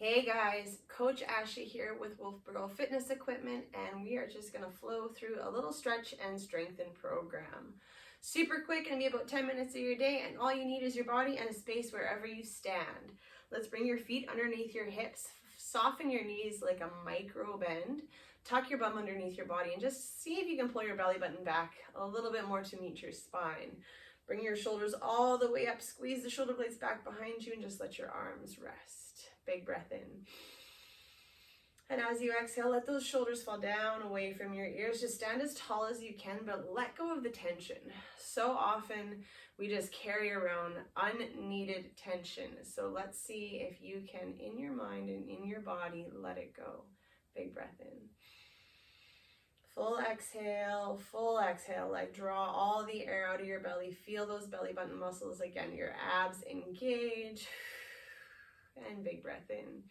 Hey guys, Coach Asha here with Wolf Girl Fitness Equipment, and we are just going to flow through a little stretch and strengthen program. Super quick, going to be about 10 minutes of your day, and all you need is your body and a space wherever you stand. Let's bring your feet underneath your hips, soften your knees like a micro bend, tuck your bum underneath your body, and just see if you can pull your belly button back a little bit more to meet your spine. Bring your shoulders all the way up, squeeze the shoulder blades back behind you, and just let your arms rest. Big breath in. And as you exhale, let those shoulders fall down away from your ears. Just stand as tall as you can, but let go of the tension. So often we just carry around unneeded tension. So let's see if you can, in your mind and in your body, let it go. Big breath in. Full exhale, like draw all the air out of your belly. Feel those belly button muscles again, your abs engage. And big breath in.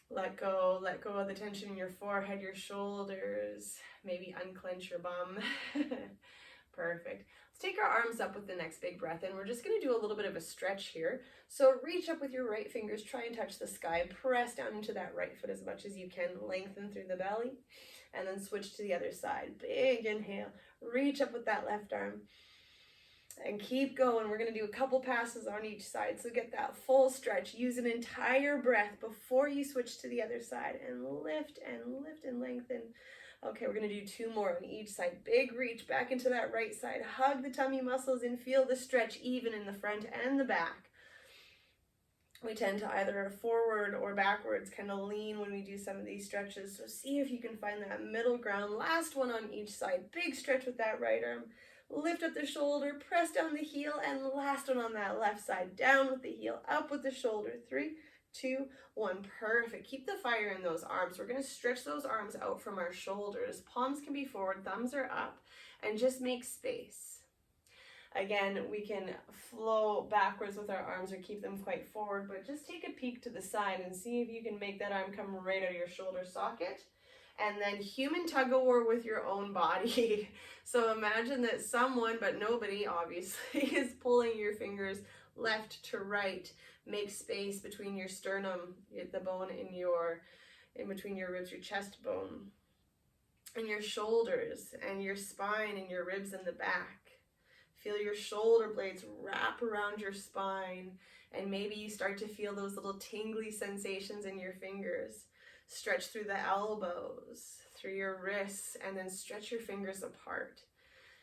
Let go of the tension in your forehead, your shoulders, maybe unclench your bum. Perfect. Let's take our arms up with the next big breath in. We're just going to do a little bit of a stretch here. So reach up with your right fingers, try and touch the sky, press down into that right foot as much as you can, lengthen through the belly, and then switch to the other side. Big inhale, reach up with that left arm. And keep going. We're going to do a couple passes on each side. So get that full stretch. Use an entire breath before you switch to the other side. And lift and lengthen. Okay, we're going to do two more on each side. Big reach back into that right side. Hug the tummy muscles and feel the stretch even in the front and the back. We tend to either forward or backwards kind of lean when we do some of these stretches. So see if you can find that middle ground. Last one on each side. Big stretch with that right arm. Lift up the shoulder, press down the heel, and last one on that left side. Down with the heel, up with the shoulder. 3, 2, 1. Perfect. Keep the fire in those arms. We're going to stretch those arms out from our shoulders. Palms can be forward, thumbs are up, and just make space. Again, we can flow backwards with our arms or keep them quite forward, but just take a peek to the side and see if you can make that arm come right out of your shoulder socket. And then human tug-of-war with your own body. So imagine that someone, but nobody obviously, is pulling your fingers left to right. Make space between your sternum, the bone in between your ribs, your chest bone, and your shoulders, and your spine, and your ribs in the back. Feel your shoulder blades wrap around your spine, and maybe you start to feel those little tingly sensations in your fingers. Stretch through the elbows, through your wrists, and then stretch your fingers apart.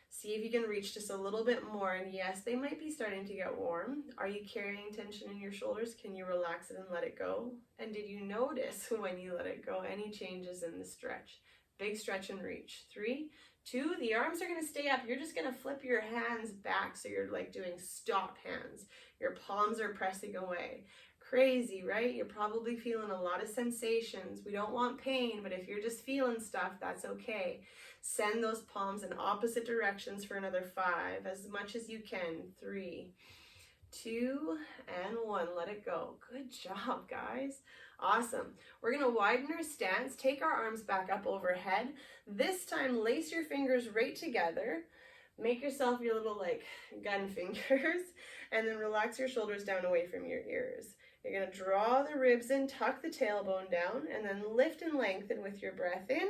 See if you can reach just a little bit more. And yes, they might be starting to get warm. Are you carrying tension in your shoulders? Can you relax it and let it go? And did you notice when you let it go any changes in the stretch? Big stretch and reach. 3, 2, the arms are going to stay up. You're just going to flip your hands back so you're like doing stop hands. Your palms are pressing away. Crazy, right? You're probably feeling a lot of sensations. We don't want pain, but if you're just feeling stuff, that's okay. Send those palms in opposite directions for another 5, as much as you can. 3, 2, and 1. Let it go. Good job, guys. Awesome. We're going to widen our stance. Take our arms back up overhead. This time, lace your fingers right together. Make yourself your little like gun fingers, and then relax your shoulders down away from your ears. You're going to draw the ribs in, tuck the tailbone down, and then lift and lengthen with your breath in.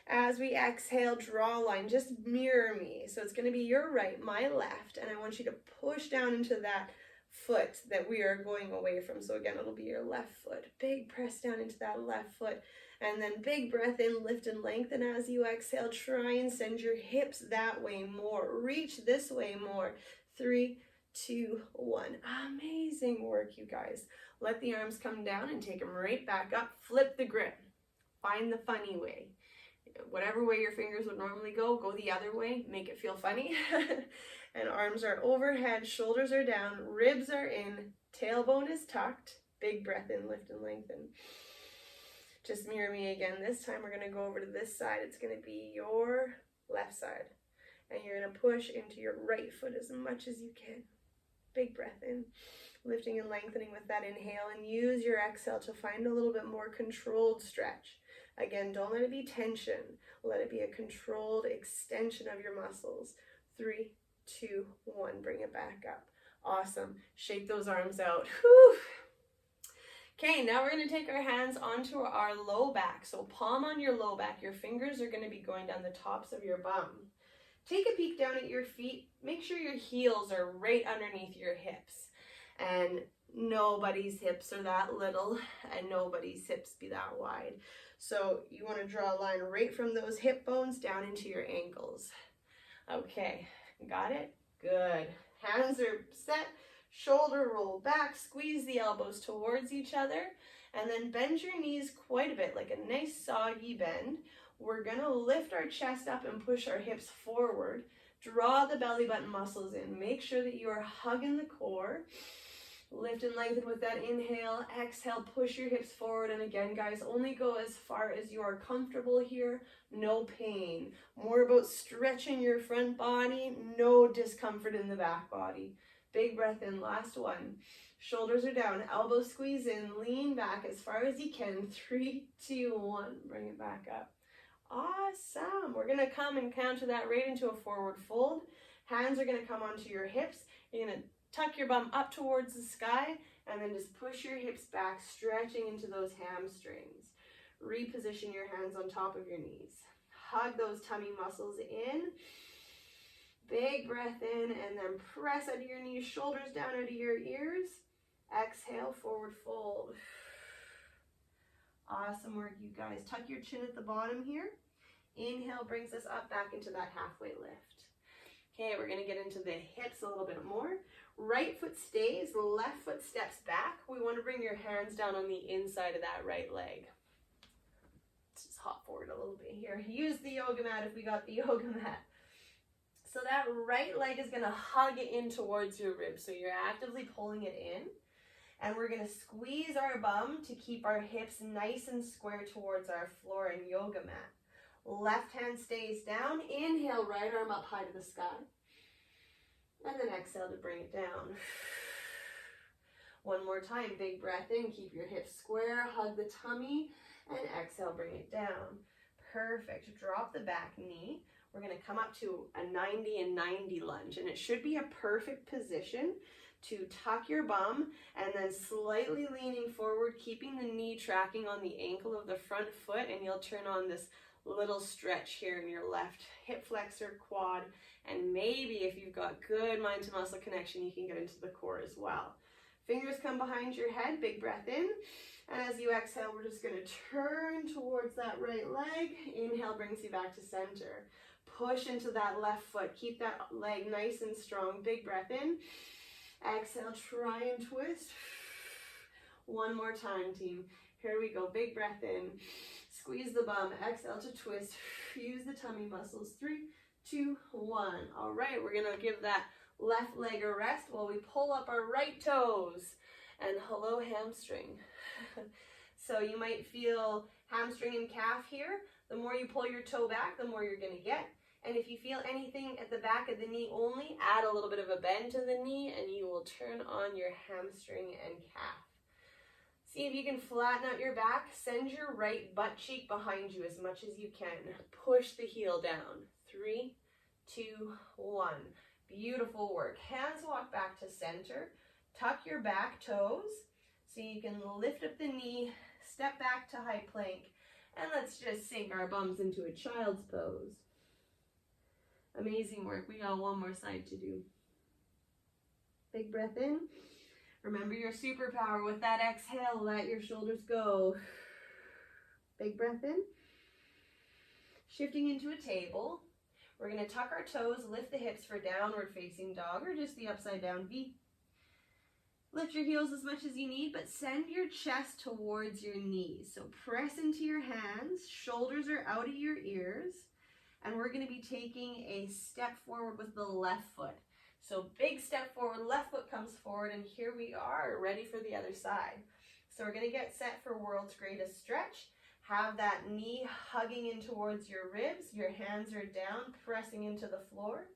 As we exhale, draw a line. Just mirror me. So it's going to be your right, my left, and I want you to push down into that foot that we are going away from. So again, it'll be your left foot. Big press down into that left foot, and then big breath in, lift and lengthen. As you exhale, try and send your hips that way more. Reach this way more. 3, 2, 1. Amazing work, you guys. Let the arms come down and take them right back up. Flip the grip. Find the funny way. Whatever way your fingers would normally go, go the other way. Make it feel funny. And arms are overhead, shoulders are down, ribs are in, tailbone is tucked. Big breath in, lift and lengthen. Just mirror me again. This time we're going to go over to this side. It's going to be your left side. And you're going to push into your right foot as much as you can. Big breath in, lifting and lengthening with that inhale, and use your exhale to find a little bit more controlled stretch. Again, don't let it be tension. Let it be a controlled extension of your muscles. 3, 2, 1. Bring it back up. Awesome. Shake those arms out. Whew. Okay, now we're going to take our hands onto our low back. So palm on your low back. Your fingers are going to be going down the tops of your bum. Take a peek down at your feet. Make sure your heels are right underneath your hips. And nobody's hips are that little and nobody's hips be that wide. So you want to draw a line right from those hip bones down into your ankles. Okay, got it? Good. Hands are set. Shoulder roll back, squeeze the elbows towards each other, and then bend your knees quite a bit, like a nice soggy bend. We're gonna lift our chest up and push our hips forward. Draw the belly button muscles in. Make sure that you are hugging the core. Lift and lengthen with that inhale. Exhale, push your hips forward. And again, guys, only go as far as you are comfortable here. No pain. More about stretching your front body. No discomfort in the back body. Big breath in, last one. Shoulders are down, elbows squeeze in, lean back as far as you can. 3, 2, 1, bring it back up. Awesome. We're gonna come and counter that right into a forward fold. Hands are gonna come onto your hips. You're gonna tuck your bum up towards the sky and then just push your hips back, stretching into those hamstrings. Reposition your hands on top of your knees. Hug those tummy muscles in. Big breath in and then press out of your knees, shoulders down out of your ears. Exhale, forward fold. Awesome work, you guys. Tuck your chin at the bottom here. Inhale brings us up back into that halfway lift. Okay, we're gonna get into the hips a little bit more. Right foot stays, left foot steps back. We wanna bring your hands down on the inside of that right leg. Let's just hop forward a little bit here. Use the yoga mat if we got the yoga mat. So that right leg is gonna hug in towards your ribs. So you're actively pulling it in. And we're gonna squeeze our bum to keep our hips nice and square towards our floor and yoga mat. Left hand stays down. Inhale, right arm up high to the sky. And then exhale to bring it down. One more time, big breath in, keep your hips square, hug the tummy, and exhale, bring it down. Perfect. Drop the back knee. We're going to come up to a 90 and 90 lunge, and it should be a perfect position to tuck your bum and then slightly leaning forward, keeping the knee tracking on the ankle of the front foot, and you'll turn on this little stretch here in your left hip flexor, quad, and maybe if you've got good mind to muscle connection, you can get into the core as well. Fingers come behind your head, big breath in. And as you exhale, we're just going to turn towards that right leg. Inhale brings you back to center. Push into that left foot. Keep that leg nice and strong. Big breath in. Exhale, try and twist. One more time, team. Here we go. Big breath in. Squeeze the bum. Exhale to twist. Use the tummy muscles. 3, 2, 1. All right, we're going to give that left leg a rest while we pull up our right toes. And hello, hamstring. So you might feel hamstring and calf here. The more you pull your toe back, the more you're going to get. And if you feel anything at the back of the knee only, add a little bit of a bend to the knee and you will turn on your hamstring and calf. See if you can flatten out your back. Send your right butt cheek behind you as much as you can. Push the heel down. 3, 2, 1. Beautiful work. Hands walk back to center. Tuck your back toes so you can lift up the knee, step back to high plank, and let's just sink our bums into a child's pose. Amazing work. We got one more side to do. Big breath in. Remember your superpower with that exhale. Let your shoulders go. Big breath in. Shifting into a table. We're going to tuck our toes, lift the hips for downward facing dog or just the upside down V. Lift your heels as much as you need, but send your chest towards your knees. So press into your hands, shoulders are out of your ears, and we're going to be taking a step forward with the left foot. So big step forward, left foot comes forward, and here we are, ready for the other side. So we're going to get set for world's greatest stretch. Have that knee hugging in towards your ribs. Your hands are down, pressing into the floor.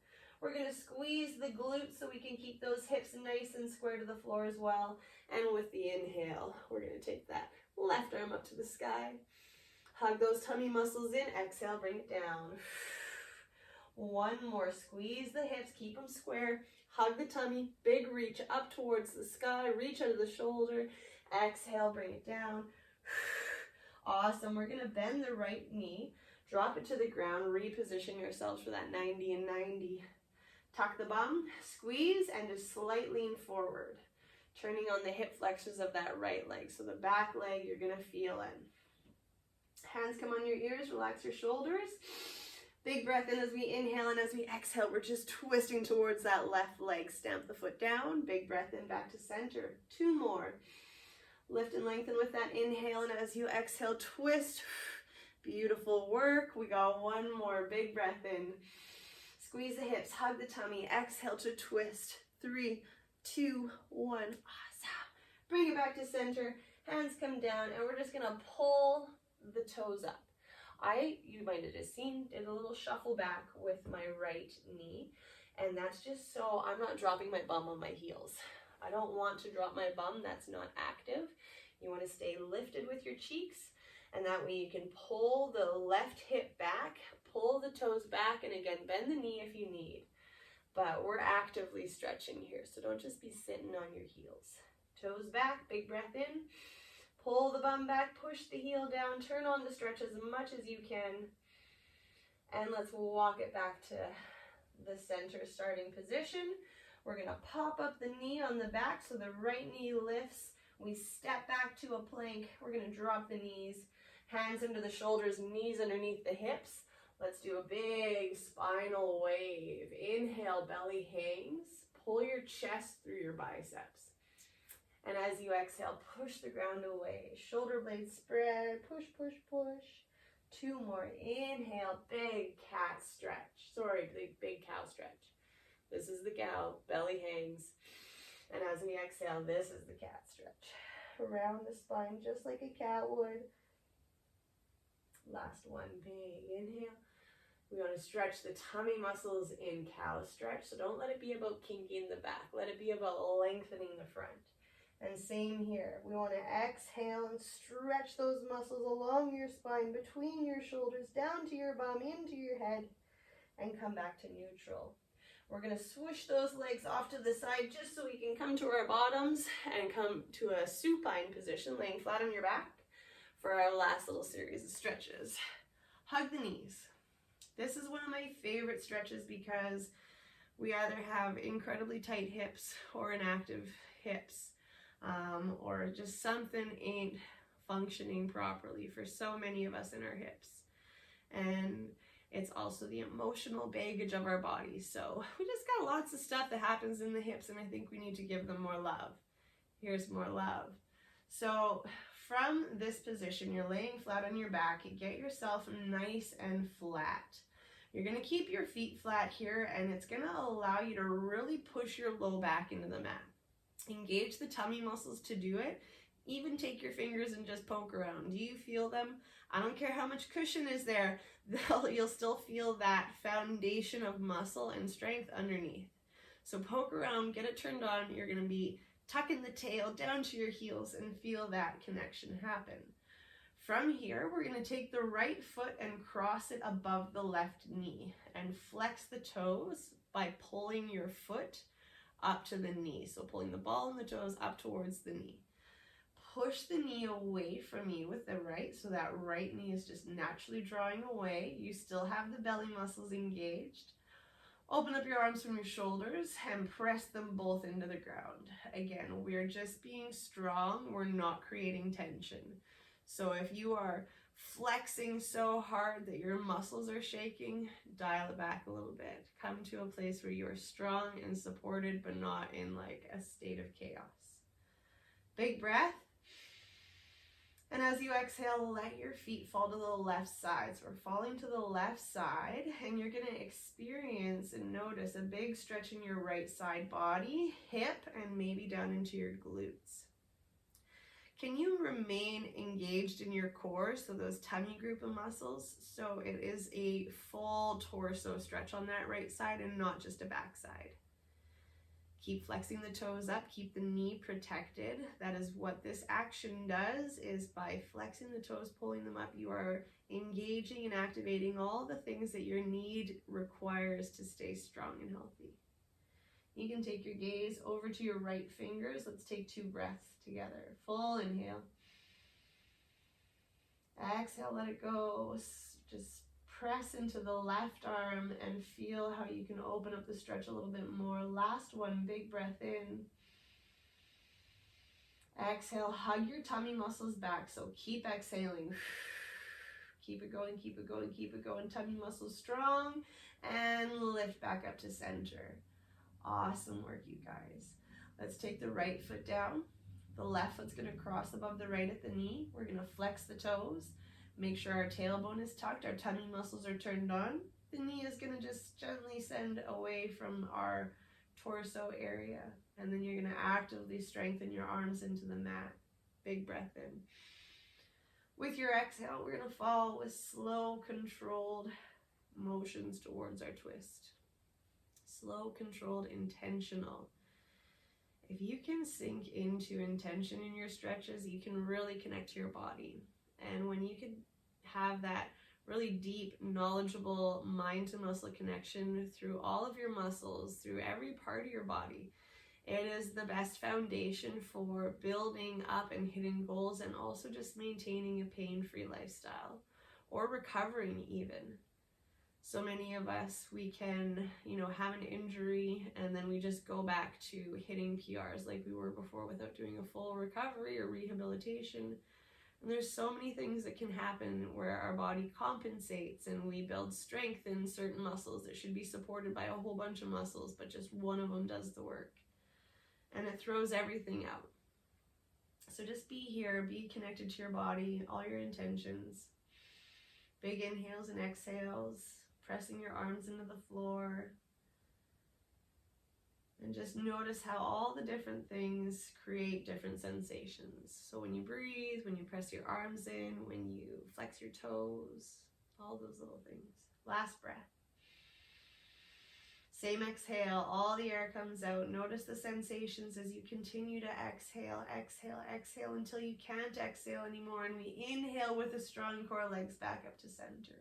We're going to squeeze the glutes so we can keep those hips nice and square to the floor as well. And with the inhale, we're going to take that left arm up to the sky. Hug those tummy muscles in. Exhale, bring it down. One more. Squeeze the hips. Keep them square. Hug the tummy. Big reach up towards the sky. Reach out of the shoulder. Exhale, bring it down. Awesome. We're going to bend the right knee, drop it to the ground, reposition yourselves for that 90 and 90. Tuck the bum, squeeze, and just slight lean forward. Turning on the hip flexors of that right leg. So the back leg, you're going to feel it. Hands come on your ears, relax your shoulders. Big breath in as we inhale, and as we exhale, we're just twisting towards that left leg. Stamp the foot down. Big breath in, back to center. 2 more. Lift and lengthen with that inhale, and as you exhale, twist. Beautiful work. We got 1 more. Big breath in. Squeeze the hips, hug the tummy. Exhale to twist. 3, 2, 1. Awesome. Bring it back to center. Hands come down, and we're just going to pull the toes up. You might have just seen, did a little shuffle back with my right knee, and that's just so I'm not dropping my bum on my heels. I don't want to drop my bum, that's not active. You want to stay lifted with your cheeks, and that way you can pull the left hip back, pull the toes back, and again, bend the knee if you need. But we're actively stretching here, so don't just be sitting on your heels. Toes back, big breath in. Pull the bum back, push the heel down, turn on the stretch as much as you can. And let's walk it back to the center starting position. We're going to pop up the knee on the back so the right knee lifts. We step back to a plank. We're going to drop the knees, hands under the shoulders, knees underneath the hips. Let's do a big spinal wave. Inhale, belly hangs. Pull your chest through your biceps. And as you exhale, push the ground away. Shoulder blades spread. Push, push, push. 2 more. Inhale, big cat stretch. Sorry, big cow stretch. This is the cow. Belly hangs. And as we exhale, this is the cat stretch. Around the spine, just like a cat would. Last one. Big inhale. We want to stretch the tummy muscles in cow stretch. So don't let it be about kinking the back. Let it be about lengthening the front. And same here. We want to exhale and stretch those muscles along your spine, between your shoulders, down to your bum, into your head, and come back to neutral. We're going to swoosh those legs off to the side just so we can come to our bottoms and come to a supine position, laying flat on your back for our last little series of stretches. Hug the knees. This is one of my favorite stretches because we either have incredibly tight hips or inactive hips. Or just something ain't functioning properly for so many of us in our hips. And it's also the emotional baggage of our bodies. So we just got lots of stuff that happens in the hips, and I think we need to give them more love. Here's more love. So from this position, you're laying flat on your back. You get yourself nice and flat. You're going to keep your feet flat here, and it's going to allow you to really push your low back into the mat. Engage the tummy muscles to do it. Even take your fingers and just poke around. Do you feel them? I don't care how much cushion is there, you'll still feel that foundation of muscle and strength underneath. So poke around, get it turned on. You're going to be tucking the tail down to your heels and feel that connection happen. From here, we're going to take the right foot and cross it above the left knee and flex the toes by pulling your foot up to the knee. So pulling the ball and the toes up towards the knee. Push the knee away from you with the right, so that right knee is just naturally drawing away. You still have the belly muscles engaged. Open up your arms from your shoulders and press them both into the ground. Again, we're just being strong. We're not creating tension. So if you are flexing so hard that your muscles are shaking, dial it back a little bit. Come to a place where you are strong and supported, but not in like a state of chaos. Big breath. And as you exhale, let your feet fall to the left side. So we're falling to the left side, and you're going to experience and notice a big stretch in your right side body, hip, and maybe down into your glutes. Can you remain engaged in your core, so those tummy group of muscles? So it is a full torso stretch on that right side and not just a back side. Keep flexing the toes up, keep the knee protected. That is what this action does, is by flexing the toes, pulling them up, you are engaging and activating all the things that your knee requires to stay strong and healthy. You can take your gaze over to your right fingers. Let's take 2 breaths together. Full inhale. Exhale, let it go. Just press into the left arm and feel how you can open up the stretch a little bit more. Last one, big breath in. Exhale, hug your tummy muscles back. So keep exhaling. Keep it going, keep it going, keep it going. Tummy muscles strong. And lift back up to center. Awesome work, you guys. Let's take the right foot down. The left foot's going to cross above the right at the knee. We're going to flex the toes. Make sure our tailbone is tucked. Our tummy muscles are turned on. The knee is going to just gently send away from our torso area. And then you're going to actively strengthen your arms into the mat. Big breath in. With your exhale, we're going to fall with slow, controlled motions towards our twist. Slow, controlled, intentional. If you can sink into intention in your stretches, you can really connect to your body. And when you can have that really deep, knowledgeable mind to muscle connection through all of your muscles, through every part of your body, it is the best foundation for building up and hitting goals, and also just maintaining a pain-free lifestyle or recovering even. So many of us, we can, have an injury and then we just go back to hitting PRs like we were before without doing a full recovery or rehabilitation. And there's so many things that can happen where our body compensates and we build strength in certain muscles that should be supported by a whole bunch of muscles, but just one of them does the work. And it throws everything out. So just be here, be connected to your body, all your intentions. Big inhales and exhales. Pressing your arms into the floor. And just notice how all the different things create different sensations. So when you breathe, when you press your arms in, when you flex your toes, all those little things. Last breath. Same exhale, all the air comes out. Notice the sensations as you continue to exhale, exhale, exhale until you can't exhale anymore. And we inhale with a strong core, legs back up to center.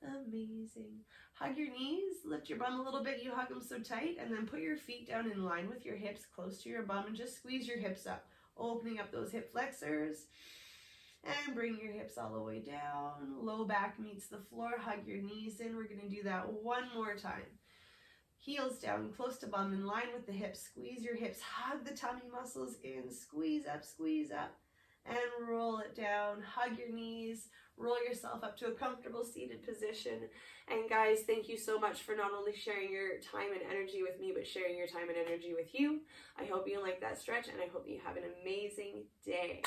Amazing. Hug your knees, lift your bum a little bit. You hug them so tight, and then put your feet down in line with your hips close to your bum and just squeeze your hips up, opening up those hip flexors. And bring your hips all the way down. Low back meets the floor. Hug your knees in. We're going to do that one more time. Heels down, close to bum, in line with the hips. Squeeze your hips. Hug the tummy muscles in. Squeeze up. And roll it down. Hug your knees. Roll yourself up to a comfortable seated position. And guys, thank you so much for not only sharing your time and energy with me, but sharing your time and energy with you. I hope you like that stretch, and I hope you have an amazing day.